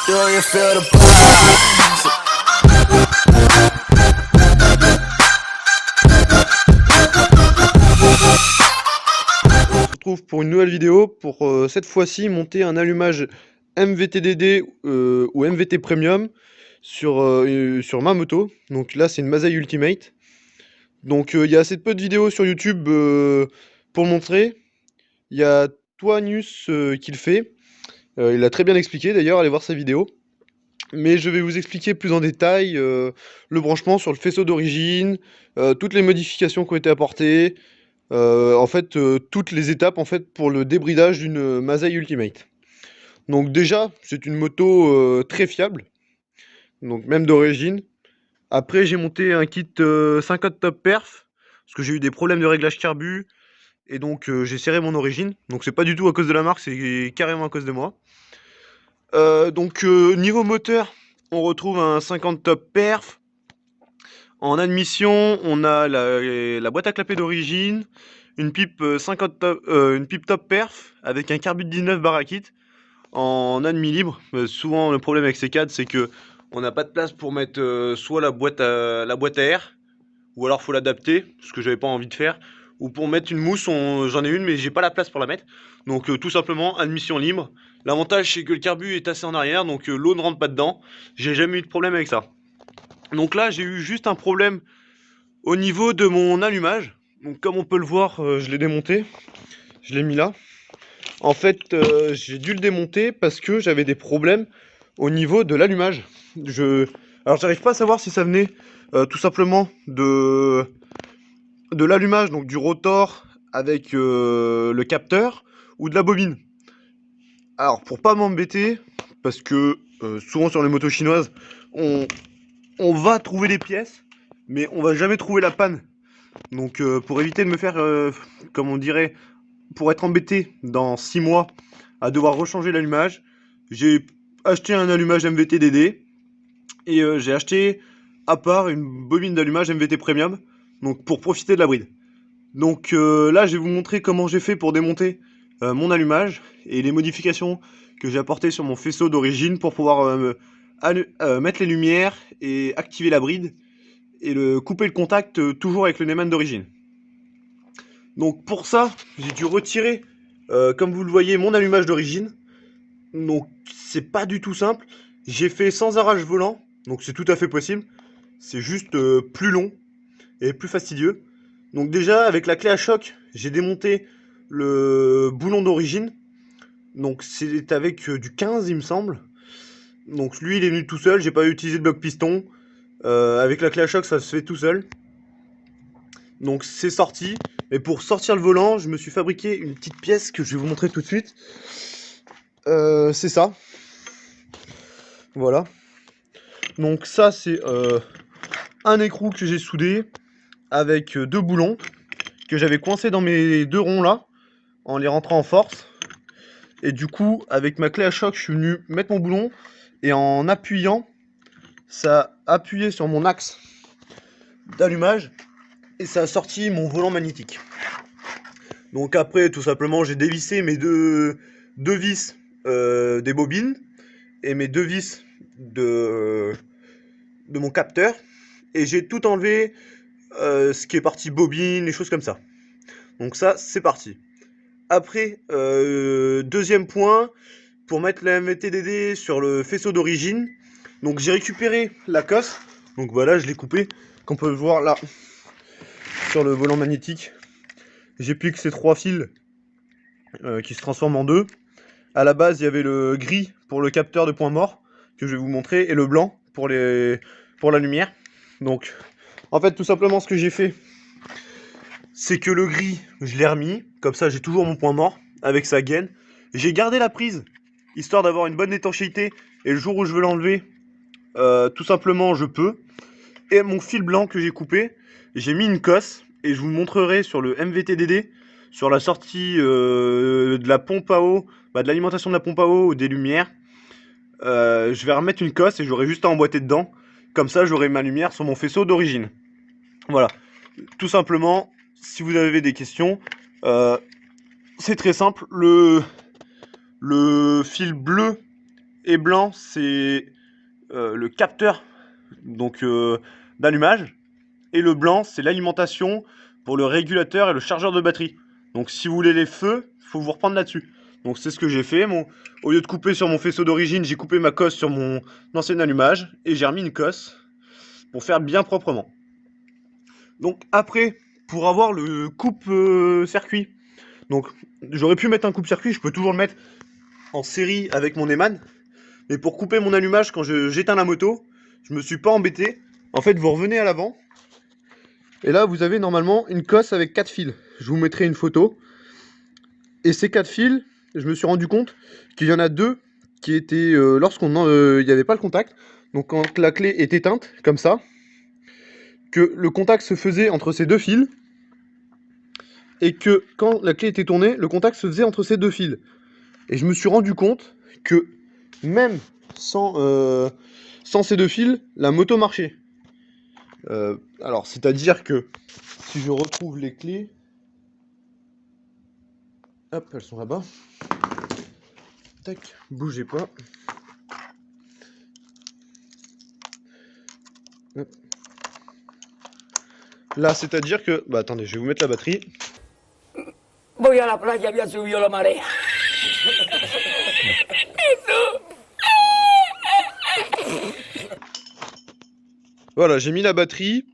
Do you feel the buzz? On se retrouve pour une nouvelle vidéo pour cette fois-ci monter un allumage MVT-DD ou MVT Premium sur ma moto. Donc là c'est une Mazai Ultimate. Donc il y a assez peu de vidéos sur YouTube pour le montrer. Il y a Toanius qui le fait. Il a très bien expliqué d'ailleurs, allez voir sa vidéo. Mais je vais vous expliquer plus en détail le branchement sur le faisceau d'origine, toutes les modifications qui ont été apportées, en fait toutes les étapes en fait pour le débridage d'une Mazai Ultimate. Donc déjà c'est une moto très fiable, donc même d'origine. Après j'ai monté un kit 50 top perf parce que j'ai eu des problèmes de réglage carbu et donc j'ai serré mon origine. Donc c'est pas du tout à cause de la marque, c'est carrément à cause de moi. Niveau moteur, on retrouve un 50 top perf. En admission, on a la boîte à clapet d'origine, une pipe 50 top, une pipe top perf avec un carbu de 19 barakit en admis libre. Souvent le problème avec ces cadres c'est que on n'a pas de place pour mettre soit la boîte à air, ou alors faut l'adapter, ce que j'avais pas envie de faire, ou pour mettre une mousse, j'en ai une mais j'ai pas la place pour la mettre. Donc tout simplement admission libre. L'avantage c'est que le carbu est assez en arrière, donc l'eau ne rentre pas dedans. J'ai jamais eu de problème avec ça. Donc là j'ai eu juste un problème au niveau de mon allumage. Donc comme on peut le voir, je l'ai démonté, je l'ai mis là. En fait j'ai dû le démonter parce que j'avais des problèmes au niveau de l'allumage. Alors j'arrive pas à savoir si ça venait tout simplement de l'allumage, donc du rotor avec le capteur, ou de la bobine. Alors pour pas m'embêter, parce que souvent sur les motos chinoises, on va trouver les pièces, mais on va jamais trouver la panne. Donc pour éviter de me faire, comme on dirait, pour être embêté dans 6 mois à devoir rechanger l'allumage, j'ai acheté un allumage MVT-DD et j'ai acheté à part une bobine d'allumage MVT Premium, donc pour profiter de la bride. Donc là je vais vous montrer comment j'ai fait pour démonter mon allumage et les modifications que j'ai apportées sur mon faisceau d'origine pour pouvoir mettre les lumières et activer la bride et couper le contact toujours avec le Neyman d'origine. Donc pour ça j'ai dû retirer comme vous le voyez mon allumage d'origine. Donc c'est pas du tout simple. J'ai fait sans arrache volant, donc c'est tout à fait possible. C'est juste plus long et plus fastidieux. Donc déjà avec la clé à choc, j'ai démonté le boulon d'origine. Donc c'est avec du 15 il me semble. Donc lui il est venu tout seul, j'ai pas utilisé de bloc piston. Avec la clé à choc ça se fait tout seul. Donc c'est sorti. Et pour sortir le volant, je me suis fabriqué une petite pièce que je vais vous montrer tout de suite. C'est ça. Voilà. Donc ça c'est un écrou que j'ai soudé avec deux boulons que j'avais coincés dans mes deux ronds là en les rentrant en force. Et du coup avec ma clé à choc je suis venu mettre mon boulon et en appuyant ça a appuyé sur mon axe d'allumage et ça a sorti mon volant magnétique. Donc après tout simplement j'ai dévissé mes deux vis des bobines et mes deux vis de mon capteur et j'ai tout enlevé ce qui est parti bobine, les choses comme ça. Donc ça c'est parti. Après deuxième point, pour mettre la MVT-DD sur le faisceau d'origine, donc j'ai récupéré la cosse, donc voilà je l'ai coupé, comme on peut le voir là sur le volant magnétique. J'ai plus que ces trois fils qui se transforment en deux. À la base il y avait le gris pour le capteur de point mort que je vais vous montrer et le blanc pour la lumière. Donc en fait tout simplement ce que j'ai fait, c'est que le gris je l'ai remis, comme ça j'ai toujours mon point mort avec sa gaine. J'ai gardé la prise histoire d'avoir une bonne étanchéité et le jour où je veux l'enlever tout simplement je peux. Et mon fil blanc que j'ai coupé, j'ai mis une cosse et je vous montrerai sur le MVT-DD, sur la sortie de la pompe à eau, de l'alimentation de la pompe à eau ou des lumières. Je vais remettre une cosse et j'aurai juste à emboîter dedans. Comme ça j'aurai ma lumière sur mon faisceau d'origine. Voilà, tout simplement, si vous avez des questions, c'est très simple. Le fil bleu et blanc, c'est le capteur donc d'allumage. Et le blanc, c'est l'alimentation pour le régulateur et le chargeur de batterie. Donc si vous voulez les feux, il faut vous reprendre là-dessus. Donc c'est ce que j'ai fait. Au lieu de couper sur mon faisceau d'origine, j'ai coupé ma cosse sur mon ancien allumage et j'ai remis une cosse pour faire bien proprement. Donc après, pour avoir le coupe-circuit, donc j'aurais pu mettre un coupe-circuit, je peux toujours le mettre en série avec mon Eman. Mais pour couper mon allumage quand j'éteins la moto, je me suis pas embêté. En fait, vous revenez à l'avant. Et là, vous avez normalement une cosse avec 4 fils. Je vous mettrai une photo. Et ces 4 fils, je me suis rendu compte qu'il y en a 2 qui étaient lorsqu'on il n'y avait pas le contact. Donc quand la clé est éteinte, comme ça, que le contact se faisait entre ces 2 fils. Et que quand la clé était tournée, le contact se faisait entre ces 2 fils. Et je me suis rendu compte que même sans ces 2 fils, la moto marchait. Alors, c'est-à-dire que si je retrouve les clés, hop, elles sont là-bas. Tac, bougez pas. Hop. Là, c'est-à-dire que... Bah attendez, je vais vous mettre la batterie. Voy a la playa, había subido la marea. Voilà, j'ai mis la batterie.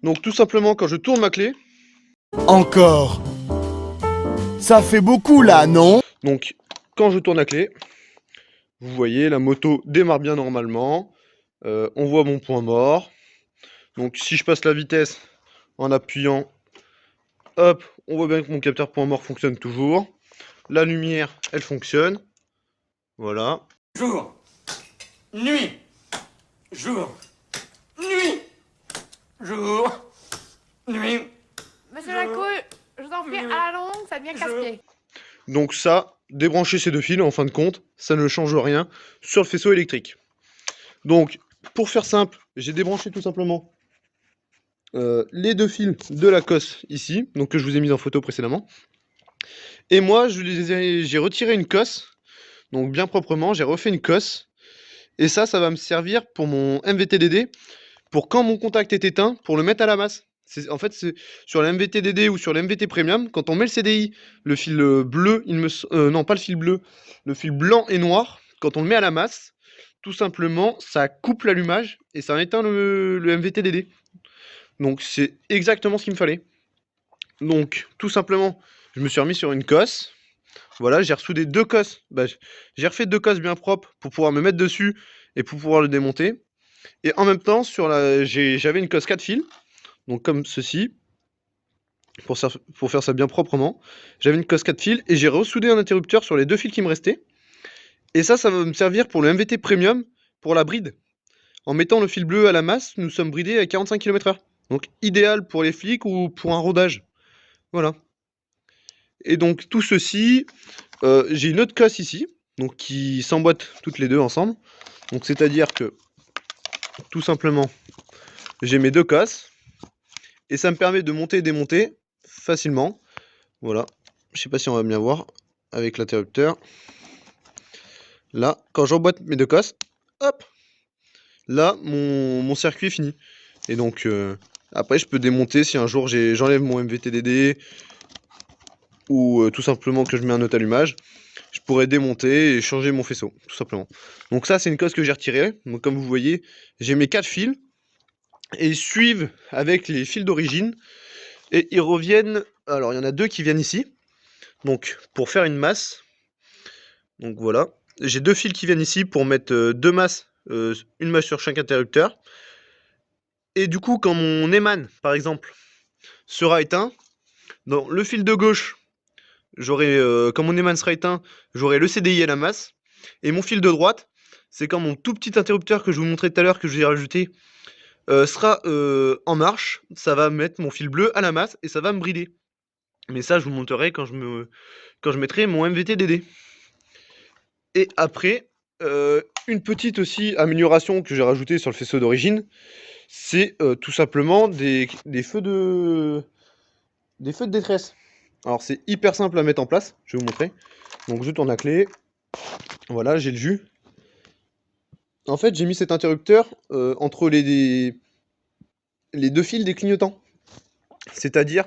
Donc tout simplement, quand je tourne ma clé... Encore. Ça fait beaucoup là, non? Donc, quand je tourne la clé, vous voyez, la moto démarre bien normalement. On voit mon point mort. Donc si je passe la vitesse en appuyant, hop, on voit bien que mon capteur point mort fonctionne toujours. La lumière, elle fonctionne. Voilà. Jour, nuit, jour, nuit, jour, nuit. Monsieur Lacouille, je vous en prie, à la longue, ça devient casse-pied. Donc ça, débrancher ces 2 fils, en fin de compte, ça ne change rien sur le faisceau électrique. Donc, pour faire simple, j'ai débranché tout simplement les 2 fils de la cosse ici, donc que je vous ai mis en photo précédemment. Et moi, j'ai retiré une cosse, donc bien proprement, j'ai refait une cosse. Et ça va me servir pour mon MVTDD, pour quand mon contact est éteint, pour le mettre à la masse. En fait, c'est sur la MVTDD ou sur la MVT Premium, quand on met le CDI, le fil bleu, non pas le fil bleu, le fil blanc et noir, quand on le met à la masse, tout simplement, ça coupe l'allumage et ça éteint le MVTDD. Donc c'est exactement ce qu'il me fallait. Donc tout simplement, je me suis remis sur une cosse. Voilà, j'ai ressoudé 2 cosses. Bah, j'ai refait 2 cosses bien propres pour pouvoir me mettre dessus et pour pouvoir le démonter. Et en même temps, j'avais une cosse 4 fils, donc comme ceci, pour faire ça bien proprement. J'avais une cosse 4 fils et j'ai ressoudé un interrupteur sur les 2 fils qui me restaient. Et ça va me servir pour le MVT Premium, pour la bride. En mettant le fil bleu à la masse, nous sommes bridés à 45 km/h. Donc idéal pour les flics ou pour un rodage. Voilà. Et donc tout ceci, j'ai une autre cosse ici, donc qui s'emboîtent toutes les deux ensemble. Donc c'est-à-dire que, tout simplement, j'ai mes 2 cosses. Et ça me permet de monter et démonter facilement. Voilà. Je sais pas si on va bien voir avec l'interrupteur. Là, quand j'emboîte mes 2 cosses, hop, là, mon circuit est fini. Et donc, après, je peux démonter si un jour j'enlève mon MVTDD ou tout simplement que je mets un autre allumage. Je pourrais démonter et changer mon faisceau, tout simplement. Donc ça, c'est une cosse que j'ai retirée. Donc comme vous voyez, j'ai mes 4 fils. Et ils suivent avec les fils d'origine. Et ils reviennent... Alors, il y en a 2 qui viennent ici. Donc, pour faire une masse. Donc voilà. J'ai 2 fils qui viennent ici pour mettre 2 masses. Une masse sur chaque interrupteur. Et du coup, quand mon Eman, par exemple, sera éteint, dans le fil de gauche, quand mon Eman sera éteint, j'aurai le CDI à la masse. Et mon fil de droite, c'est quand mon tout petit interrupteur que je vous montrais tout à l'heure, que je vais rajouter, sera en marche. Ça va mettre mon fil bleu à la masse et ça va me brider. Mais ça, je vous montrerai quand je mettrai mon MVTDD. Et après, une petite aussi amélioration que j'ai rajoutée sur le faisceau d'origine, c'est tout simplement des feux de détresse. Alors c'est hyper simple à mettre en place, je vais vous montrer. Donc je tourne la clé, voilà, j'ai le jus. En fait, j'ai mis cet interrupteur entre les deux fils des clignotants. C'est-à-dire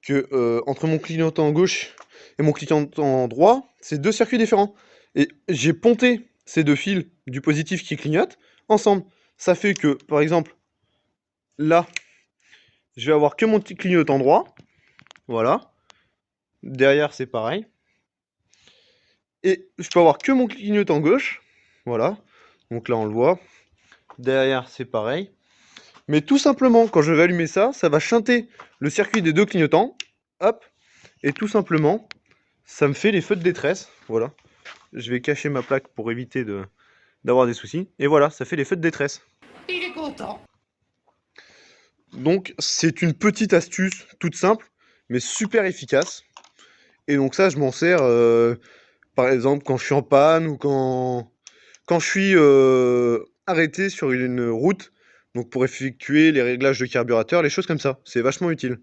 que entre mon clignotant gauche et mon clignotant droit, c'est deux circuits différents. Et j'ai ponté ces deux fils du positif qui clignote ensemble. Ça fait que, par exemple, là, je vais avoir que mon petit clignotant droit. Voilà. Derrière, c'est pareil. Et je peux avoir que mon clignotant gauche. Voilà. Donc là, on le voit. Derrière, c'est pareil. Mais tout simplement, quand je vais allumer ça, ça va shunter le circuit des deux clignotants. Hop. Et tout simplement, ça me fait les feux de détresse. Voilà. Je vais cacher ma plaque pour éviter d'avoir des soucis. Et voilà, ça fait les feux de détresse. Il est content. Donc, c'est une petite astuce toute simple, mais super efficace. Et donc ça, je m'en sers, par exemple, quand je suis en panne ou quand je suis arrêté sur une route, donc pour effectuer les réglages de carburateur, les choses comme ça. C'est vachement utile.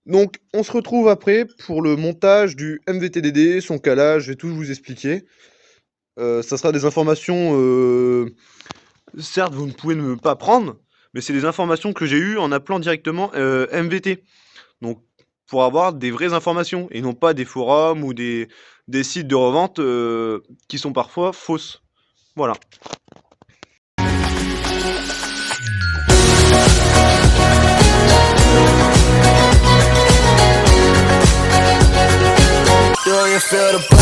Donc, on se retrouve après pour le montage du MVTDD, son calage, je vais tout vous expliquer. Ça sera des informations, certes, vous ne pouvez ne pas prendre, mais c'est des informations que j'ai eues en appelant directement MVT. Donc, pour avoir des vraies informations, et non pas des forums ou des sites de revente qui sont parfois fausses. Voilà. Do you feel the